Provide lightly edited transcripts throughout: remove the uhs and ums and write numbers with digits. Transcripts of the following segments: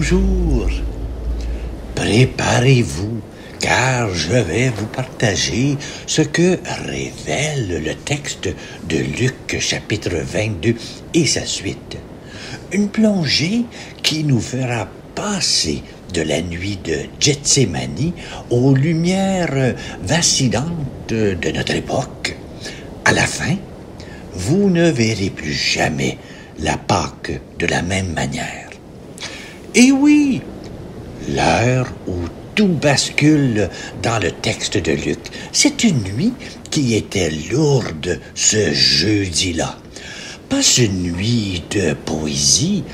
Bonjour, préparez-vous, car je vais vous partager ce que révèle le texte de Luc chapitre 22 et sa suite. Une plongée qui nous fera passer de la nuit de Gethsémani aux lumières vacillantes de notre époque. À la fin, vous ne verrez plus jamais la Pâque de la même manière. Et oui, l'heure où tout bascule dans le texte de Luc, c'est une nuit qui était lourde ce jeudi-là. Pas une nuit de poésie,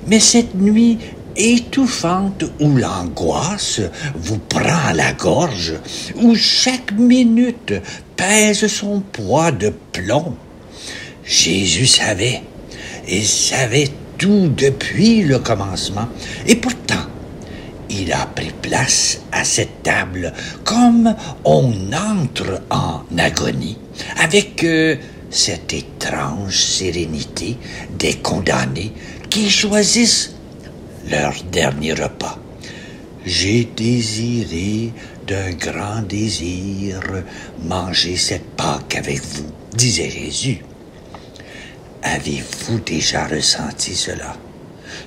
mais cette nuit étouffante où l'angoisse vous prend à la gorge, où chaque minute pèse son poids de plomb. Jésus savait, il savait tout depuis le commencement, et pourtant, il a pris place à cette table comme on entre en agonie, avec cette étrange sérénité des condamnés qui choisissent leur dernier repas. J'ai désiré d'un grand désir manger cette Pâque avec vous, disait Jésus. Avez-vous déjà ressenti cela?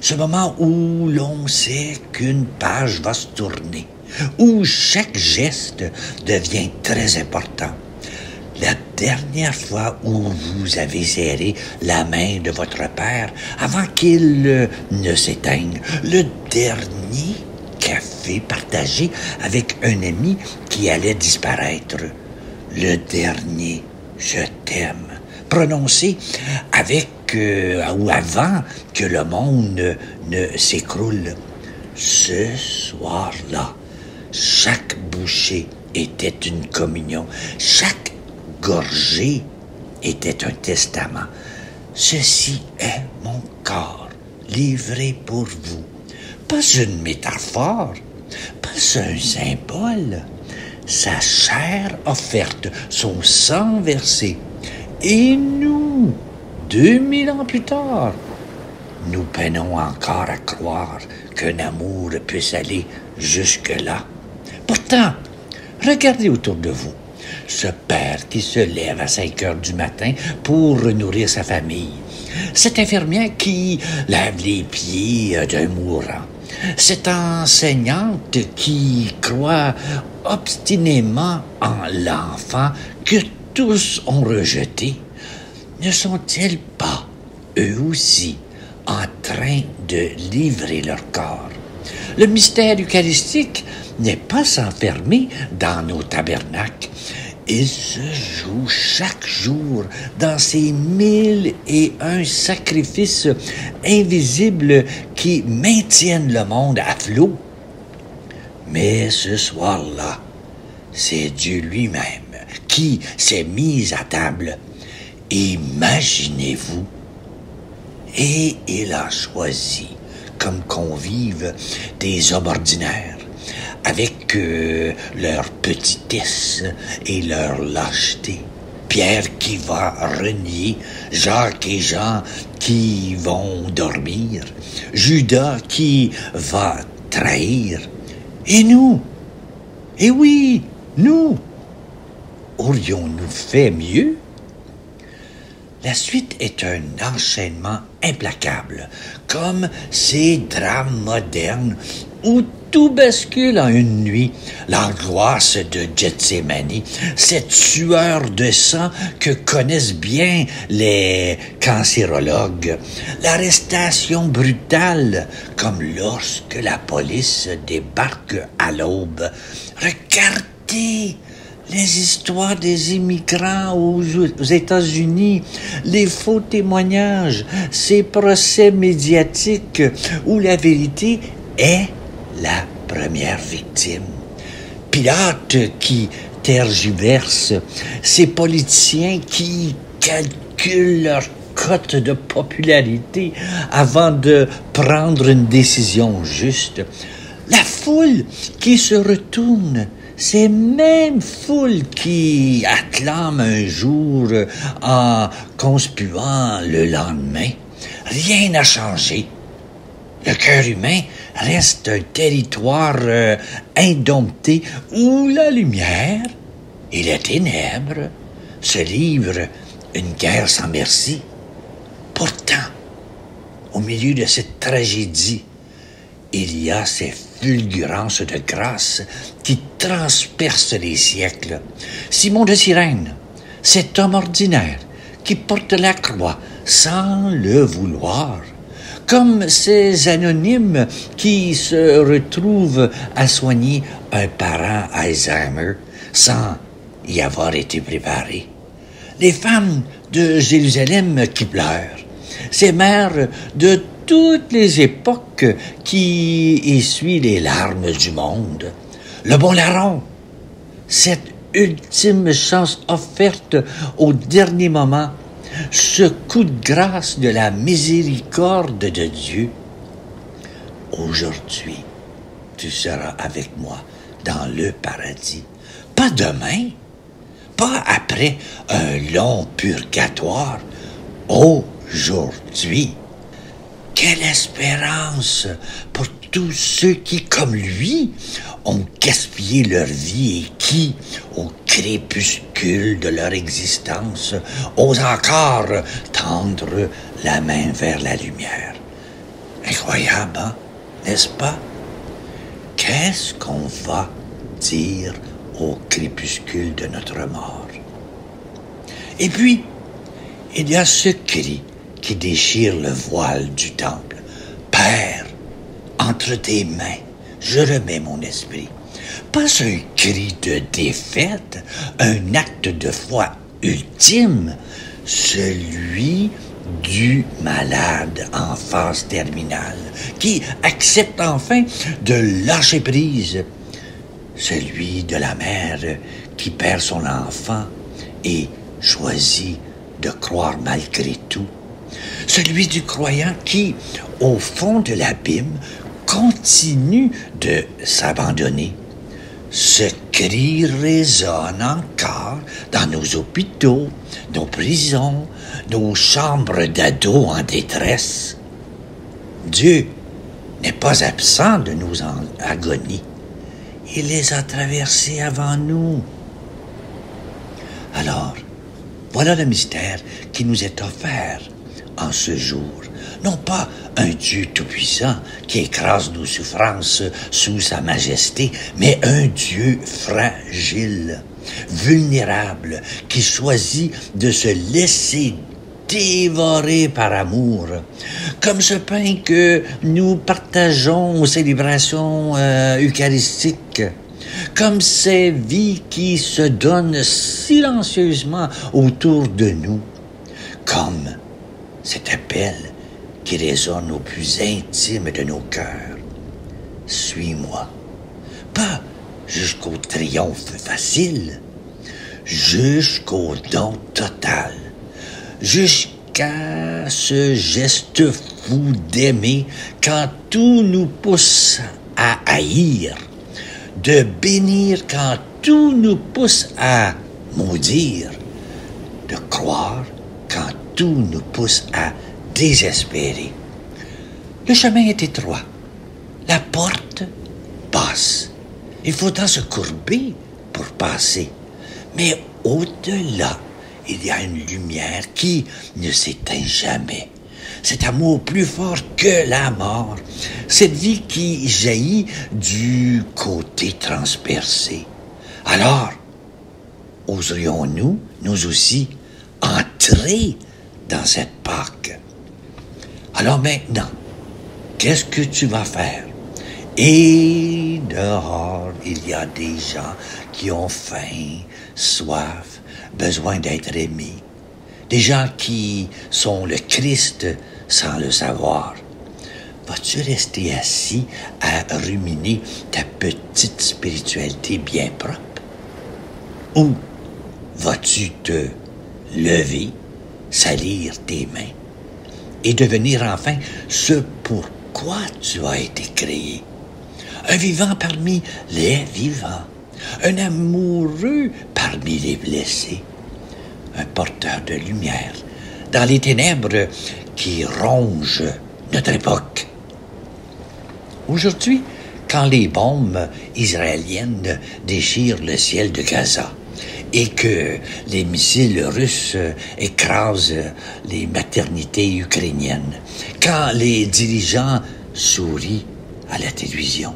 Ce moment où l'on sait qu'une page va se tourner, où chaque geste devient très important. La dernière fois où vous avez serré la main de votre père avant qu'il ne s'éteigne, le dernier café partagé avec un ami qui allait disparaître, le dernier « je t'aime » prononcé avec ou avant que le monde ne s'écroule. Ce soir-là, chaque bouchée était une communion, chaque gorgée était un testament. Ceci est mon corps livré pour vous. Pas une métaphore, pas un symbole. Sa chair offerte, son sang versé. Et nous, 2000 ans plus tard, nous peinons encore à croire qu'un amour puisse aller jusque-là. Pourtant, regardez autour de vous. Ce père qui se lève à 5 heures du matin pour nourrir sa famille. Cette infirmière qui lave les pieds d'un mourant. Cette enseignante qui croit obstinément en l'enfant que tous ont rejeté. Ne sont-ils pas, eux aussi, en train de livrer leur corps? Le mystère eucharistique n'est pas enfermé dans nos tabernacles. Il se joue chaque jour dans ces 1001 sacrifices invisibles qui maintiennent le monde à flot. Mais ce soir-là, c'est Dieu lui-même qui s'est mis à table. Imaginez-vous. Et il a choisi comme convives des hommes ordinaires, avec leur petitesse et leur lâcheté. Pierre qui va renier, Jacques et Jean qui vont dormir, Judas qui va trahir. Et nous? Eh oui, nous! Aurions-nous fait mieux? La suite est un enchaînement implacable, comme ces drames modernes où tout bascule en une nuit. L'angoisse de Gethsémani, cette sueur de sang que connaissent bien les cancérologues, l'arrestation brutale, comme lorsque la police débarque à l'aube. Regardez les histoires des immigrants aux États-Unis, les faux témoignages, ces procès médiatiques où la vérité est la première victime. Pilate qui tergiverse, ces politiciens qui calculent leur cote de popularité avant de prendre une décision juste. La foule qui se retourne, ces mêmes foules qui acclament un jour en conspuant le lendemain. Rien n'a changé. Le cœur humain reste un territoire indompté où la lumière et les ténèbres se livrent une guerre sans merci. Pourtant, au milieu de cette tragédie, il y a ces fulgurances de grâce qui transpercent les siècles. Simon de Cyrène, cet homme ordinaire qui porte la croix sans le vouloir, comme ces anonymes qui se retrouvent à soigner un parent Alzheimer sans y avoir été préparés. Les femmes de Jérusalem qui pleurent, ces mères de toutes les époques qui essuient les larmes du monde. Le bon larron, cette ultime chance offerte au dernier moment, ce coup de grâce de la miséricorde de Dieu. Aujourd'hui, tu seras avec moi dans le paradis. Pas demain, pas après un long purgatoire. Aujourd'hui. Quelle espérance pour tous ceux qui, comme lui, ont gaspillé leur vie et qui, au crépuscule de leur existence, osent encore tendre la main vers la lumière. Incroyable, hein? N'est-ce pas? Qu'est-ce qu'on va dire au crépuscule de notre mort? Et puis, il y a ce cri qui déchire le voile du temple. Père, entre tes mains, je remets mon esprit. Pas un cri de défaite, un acte de foi ultime, celui du malade en phase terminale, qui accepte enfin de lâcher prise, celui de la mère qui perd son enfant et choisit de croire malgré tout, celui du croyant qui, au fond de l'abîme, continue de s'abandonner. Ce cri résonne encore dans nos hôpitaux, nos prisons, nos chambres d'ados en détresse. Dieu n'est pas absent de nos agonies. Il les a traversées avant nous. Alors, voilà le mystère qui nous est offert en ce jour. Non pas un Dieu tout-puissant qui écrase nos souffrances sous sa majesté, mais un Dieu fragile, vulnérable, qui choisit de se laisser dévorer par amour, comme ce pain que nous partageons aux célébrations eucharistiques, comme ces vies qui se donnent silencieusement autour de nous, comme cet appel qui résonne au plus intime de nos cœurs. Suis-moi, pas jusqu'au triomphe facile, jusqu'au don total, jusqu'à ce geste fou d'aimer quand tout nous pousse à haïr, de bénir quand tout nous pousse à maudire, de croire quand tout nous pousse à désespérer. Le chemin est étroit, la porte basse. Il faudra se courber pour passer. Mais au-delà, il y a une lumière qui ne s'éteint jamais. Cet amour plus fort que la mort. Cette vie qui jaillit du côté transpercé. Alors, oserions-nous, nous aussi, entrer dans cette Pâque? Alors maintenant, qu'est-ce que tu vas faire? Et dehors, il y a des gens qui ont faim, soif, besoin d'être aimés. Des gens qui sont le Christ sans le savoir. Vas-tu rester assis à ruminer ta petite spiritualité bien propre? Ou vas-tu te lever, salir tes mains et devenir enfin ce pourquoi tu as été créé? Un vivant parmi les vivants, un amoureux parmi les blessés, un porteur de lumière dans les ténèbres qui rongent notre époque. Aujourd'hui, quand les bombes israéliennes déchirent le ciel de Gaza et que les missiles russes écrasent les maternités ukrainiennes, quand les dirigeants sourient à la télévision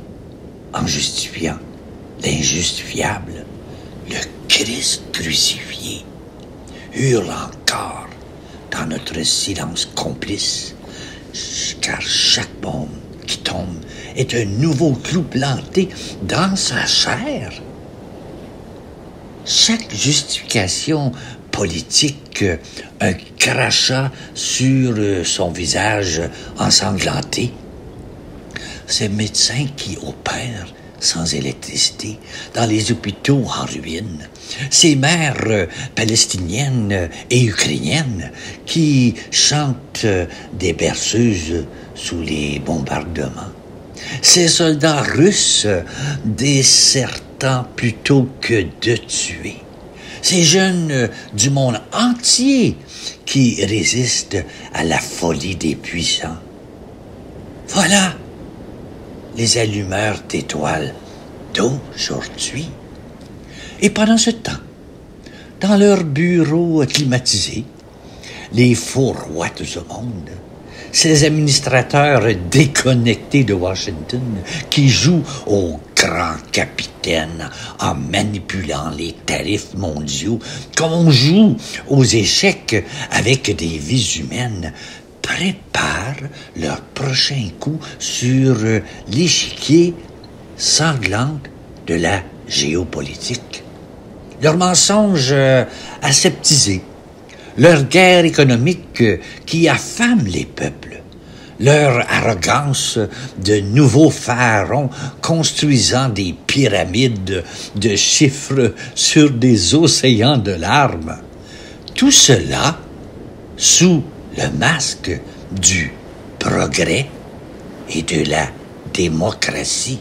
en justifiant l'injustifiable, le Christ crucifié hurle encore dans notre silence complice, car chaque bombe qui tombe est un nouveau clou planté dans sa chair. Chaque justification politique, un crachat sur son visage ensanglanté. Ces médecins qui opèrent sans électricité dans les hôpitaux en ruine. Ces mères palestiniennes et ukrainiennes qui chantent des berceuses sous les bombardements. Ces soldats russes désertant plutôt que de tuer. Ces jeunes du monde entier qui résistent à la folie des puissants. Voilà les allumeurs d'étoiles d'aujourd'hui. Et pendant ce temps, dans leurs bureaux climatisés, les faux rois de ce monde, ces administrateurs déconnectés de Washington qui jouent au grand capitaine en manipulant les tarifs mondiaux comme on joue aux échecs avec des vies humaines, préparent leur prochain coup sur l'échiquier sanglant de la géopolitique. Leurs mensonges aseptisés, leur guerre économique qui affame les peuples, leur arrogance de nouveaux pharaons construisant des pyramides de chiffres sur des océans de larmes. Tout cela sous le masque du progrès et de la démocratie.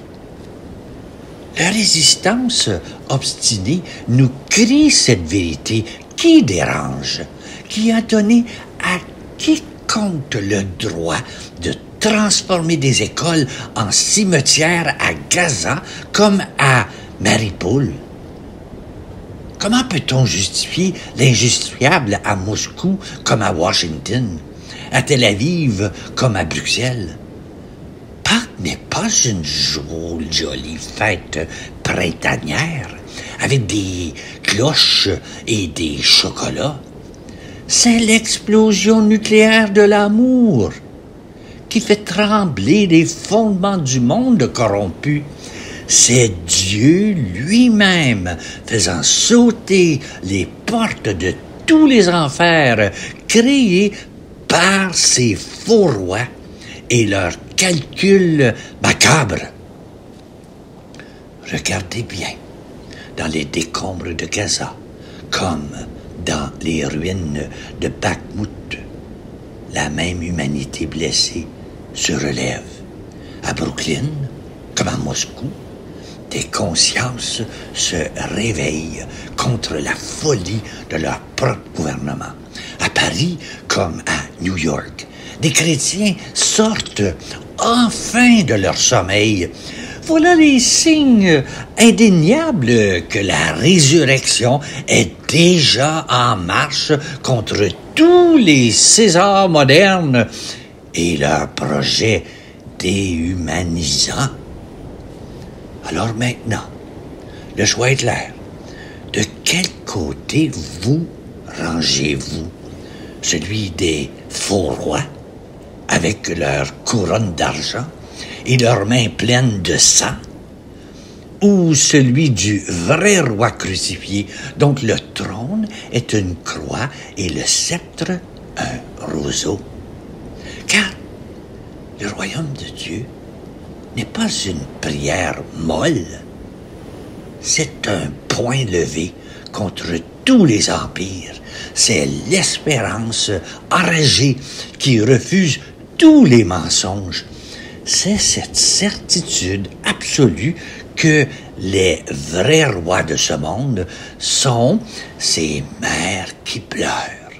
La résistance obstinée nous crie cette vérité qui dérange, qui a donné à quiconque le droit de transformer des écoles en cimetières à Gaza comme à Mariupol. Comment peut-on justifier l'injustifiable à Moscou comme à Washington, à Tel Aviv comme à Bruxelles? Pâques n'est pas une jolie fête printanière avec des cloches et des chocolats. C'est l'explosion nucléaire de l'amour qui fait trembler les fondements du monde corrompu. C'est Dieu lui-même faisant sauter les portes de tous les enfers créés par ces faux rois et leurs calculs macabres. Regardez bien dans les décombres de Gaza, comme dans les ruines de Bakhmut, la même humanité blessée se relève. À Brooklyn, comme à Moscou, des consciences se réveillent contre la folie de leur propre gouvernement. À Paris, comme à New York, des chrétiens sortent enfin de leur sommeil. Voilà les signes indéniables que la résurrection est déjà en marche contre tous les Césars modernes et leurs projets déhumanisants. Alors maintenant, le choix est clair. De quel côté vous rangez-vous? Celui des faux rois, avec leur couronne d'argent et leurs mains pleines de sang, ou celui du vrai roi crucifié, dont le trône est une croix et le sceptre un roseau? Car le royaume de Dieu n'est pas une prière molle, c'est un point levé contre tous les empires. C'est l'espérance enragée qui refuse tous les mensonges. C'est cette certitude absolue que les vrais rois de ce monde sont ces mères qui pleurent,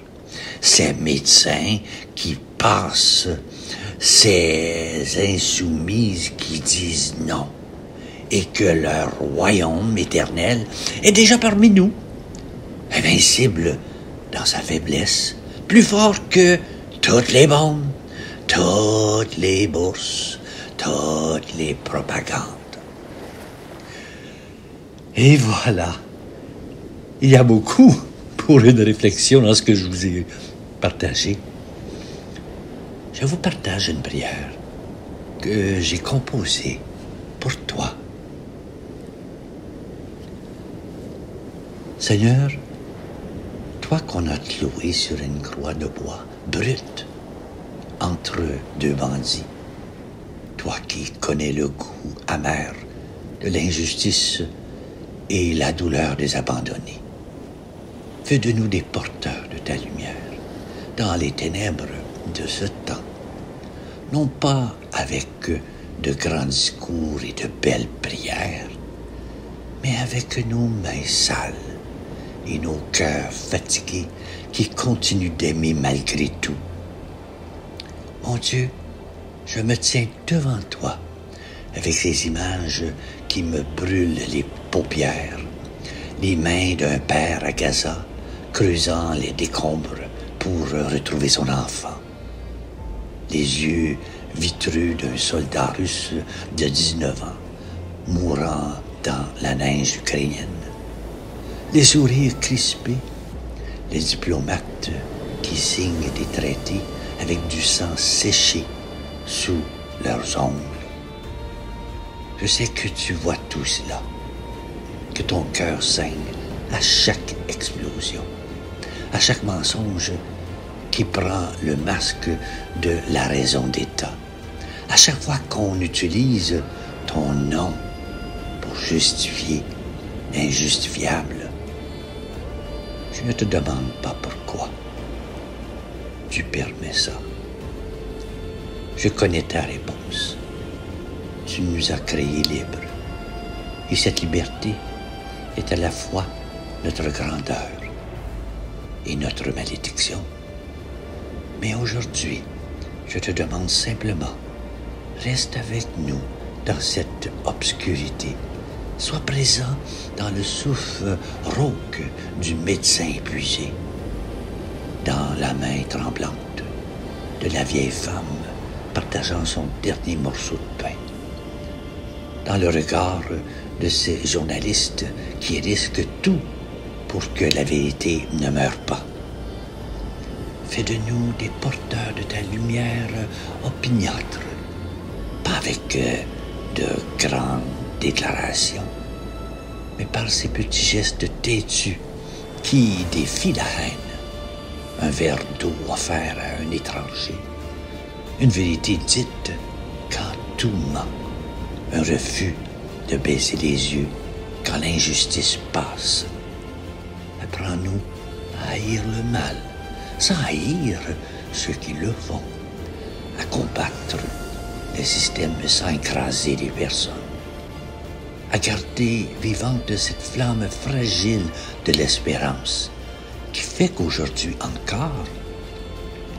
ces médecins qui passent ces insoumises qui disent non, et que leur royaume éternel est déjà parmi nous, invincible dans sa faiblesse, plus fort que toutes les bombes, toutes les bourses, toutes les propagandes. Et voilà. Il y a beaucoup pour une réflexion dans ce que je vous ai partagé. Je vous partage une prière que j'ai composée pour toi. Seigneur, toi qu'on a cloué sur une croix de bois brute entre deux bandits, toi qui connais le goût amer de l'injustice et la douleur des abandonnés, fais de nous des porteurs de ta lumière dans les ténèbres de ce temps, non pas avec de grands discours et de belles prières, mais avec nos mains sales et nos cœurs fatigués qui continuent d'aimer malgré tout. Mon Dieu, je me tiens devant toi avec ces images qui me brûlent les paupières, les mains d'un père à Gaza creusant les décombres pour retrouver son enfant, les yeux vitreux d'un soldat russe de 19 ans mourant dans la neige ukrainienne, les sourires crispés, les diplomates qui signent des traités avec du sang séché sous leurs ongles. Je sais que tu vois tout cela, que ton cœur saigne à chaque explosion, à chaque mensonge qui prend le masque de la raison d'État, à chaque fois qu'on utilise ton nom pour justifier l'injustifiable. Je ne te demande pas pourquoi tu permets ça. Je connais ta réponse. Tu nous as créés libres. Et cette liberté est à la fois notre grandeur et notre malédiction. Mais aujourd'hui, je te demande simplement, reste avec nous dans cette obscurité. Sois présent dans le souffle rauque du médecin épuisé, dans la main tremblante de la vieille femme partageant son dernier morceau de pain, dans le regard de ces journalistes qui risquent tout pour que la vérité ne meure pas. Fais de nous des porteurs de ta lumière opiniâtre, pas avec de grandes déclarations, mais par ces petits gestes têtus qui défient la haine. Un verre d'eau offert à un étranger, une vérité dite quand tout ment, un refus de baisser les yeux quand l'injustice passe. Apprends-nous à haïr le mal, sans haïr ceux qui le font, à combattre le système sans écraser les personnes, à garder vivante cette flamme fragile de l'espérance qui fait qu'aujourd'hui encore,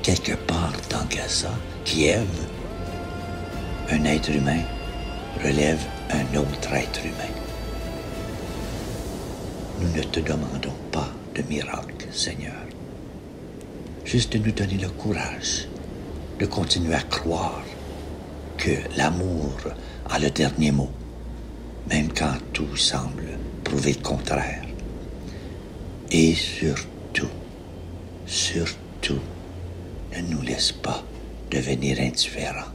quelque part dans Gaza, Kiev, un être humain relève un autre être humain. Nous ne te demandons pas de miracle, Seigneur. Juste de nous donner le courage de continuer à croire que l'amour a le dernier mot, même quand tout semble prouver le contraire. Et surtout, ne nous laisse pas devenir indifférents.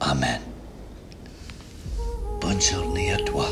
Amen. Bonne journée à toi.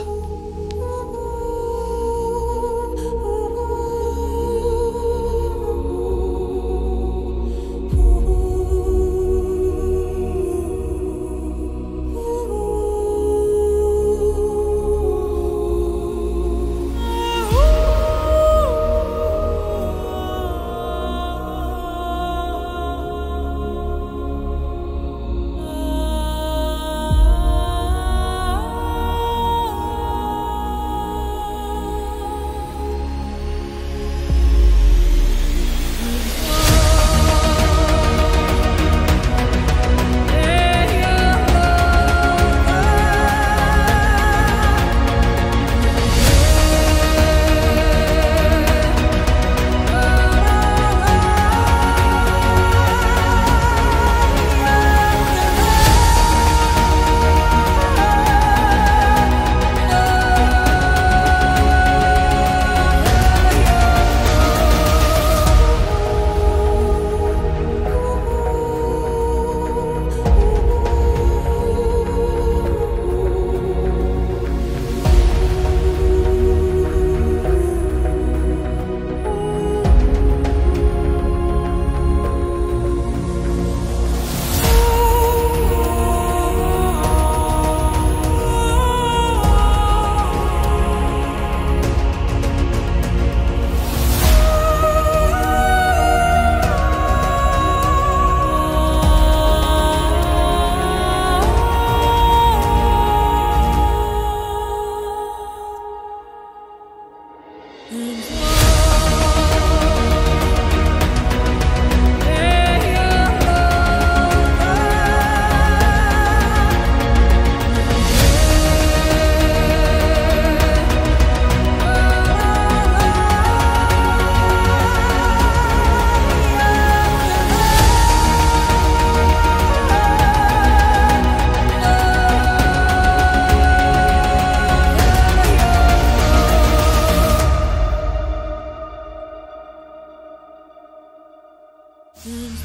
There's